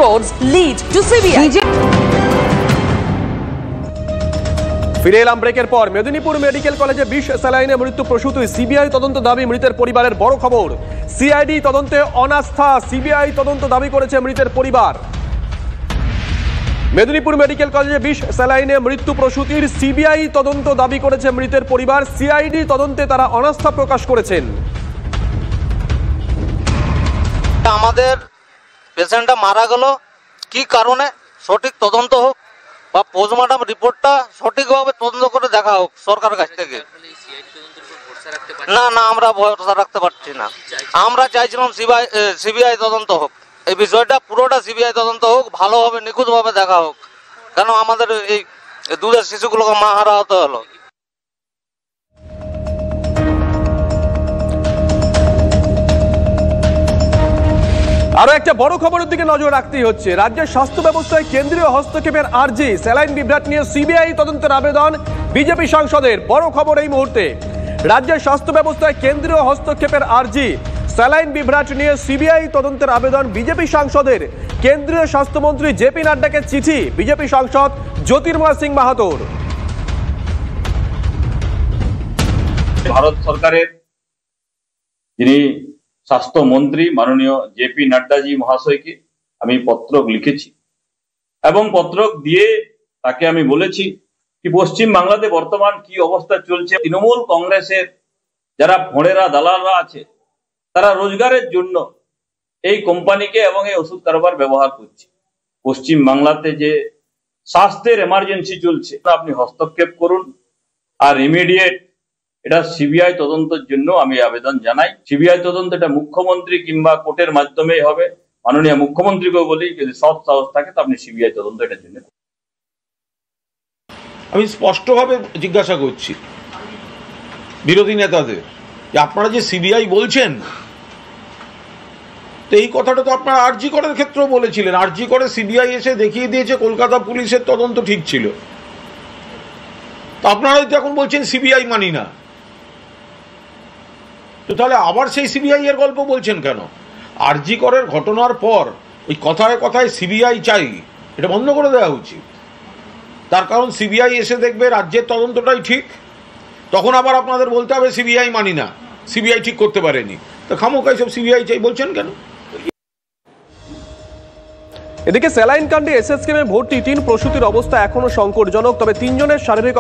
roads lead to CBI. ফিরে এলাম ব্রেকের পর। মেদিনীপুর মেডিকেল কলেজে বিষ স্যালাইনে মৃত্যু প্রসূতি, সিবিআই তদন্ত দাবি মৃতের পরিবারের। বড় খবর, সিআইডি তদন্তে অনাস্থা, সিবিআই তদন্ত দাবি করেছে মৃতের পরিবার। মেদিনীপুর মেডিকেল কলেজে বিষ স্যালাইনে মৃত্যু প্রসূতির সিবিআই তদন্ত দাবি করেছে মৃতের পরিবার। সিআইডি তদন্তে তারা অনাস্থা প্রকাশ করেছেন। আমাদের পেশেন্টটা মারা গেল কি কারণে সঠিক তদন্ত হোক বা পোস্টমর্টম রিপোর্টটা সঠিকভাবে তদন্ত করে দেখা হোক সরকারের কাছ থেকে। না না, আমরা ভরসা রাখতে পারছি না। আমরা চাইছিলাম সিবিআই তদন্ত হোক, এই বিষয়টা পুরোটা সিবিআই তদন্ত হোক, ভালোভাবে নিখুঁতভাবে দেখা হোক, কেন আমাদের এই দুধের শিশুগুলোকে মা হারা হতে হলো। আরো একটা বড় খবরের দিকে নজর রাখতেই হচ্ছে। রাজ্যের স্বাস্থ্য ব্যবস্থায় কেন্দ্রীয় হস্তক্ষেপের আর্জি, স্যালাইন বিভ্রাট নিয়ে সিবিআই তদন্তের আবেদন বিজেপি সাংসদের। বড় খবর এই মুহূর্তে, রাজ্যের স্বাস্থ্য ব্যবস্থায় কেন্দ্রীয় হস্তক্ষেপের আর্জি, স্যালাইন বিভ্রাট নিয়ে সিবিআই তদন্তের আবেদন বিজেপি সাংসদের। কেন্দ্রীয় স্বাস্থ্যমন্ত্রী জেপি নাড্ডাকে চিঠি বিজেপি সাংসদ জ্যোতির্ময় সিং মাহাতোর। ভারত সরকারের যিনি স্বাস্থ্যমন্ত্রী মাননীয় জেপি নাড্ডাজি মহাশয়কে আমি পত্র লিখেছি এবং পত্র দিয়ে তাকে আমি বলেছি কি পশ্চিম বাংলাতে বর্তমান কি অবস্থা চলছে। তৃণমূল কংগ্রেসের যারা ফোঁড়েরা দালালরা আছে তারা রোজগারের জন্য এই কোম্পানিকে এবং এই ওষুধ কারবার ব্যবহার করছে। পশ্চিম বাংলাতে যে স্বাস্থ্যের এমার্জেন্সি চলছে আপনি হস্তক্ষেপ করুন আর ইমিডিয়েট এটা সিবিআই তদন্তের জন্য আমি আবেদন জানাই। সিবিআই তদন্ত এটা মুখ্যমন্ত্রী কিংবা কোর্টের মাধ্যমেই হবে। মাননীয় মুখ্যমন্ত্রীকেও বলি যদি সৎ সাহস থাকে তো আপনি সিবিআই তদন্ত এটার জন্য। আমি স্পষ্টভাবে জিজ্ঞাসা করছি বিরোধী নেতাদের যে আপনারা যে সিবিআই বলছেন, তো এই কথাটা তো আপনারা আরজি করের ক্ষেত্রেও বলেছিলেন। আরজি করে সিবিআই এসে দেখিয়ে দিয়েছে কলকাতা পুলিশের তদন্ত ঠিক ছিল, তো আপনারাই তো এখন বলছেন সিবিআই মানি না। তো তাহলে আবার সেই সিবিআই এর গল্প বলছেন কেন? আরজি করের ঘটনার পর ওই কথায় কথায় সিবিআই চাই, এটা বন্ধ করে দেওয়া উচিত। তার কারণ সিবিআই এসে দেখবে রাজ্যের তদন্তটাই ঠিক, তখন আবার আপনাদের বলতে হবে সিবিআই মানি না, সিবিআই ঠিক করতে পারেনি। তো খামোকা সব সিবিআই চাই বলছেন কেন? এদিকে স্যালাইন কাণ্ডে এসএসকেএমে ভর্তি 3 প্রসূতির অবস্থা এখনো সংকটজনক, তবে 3 জনের শারীরিক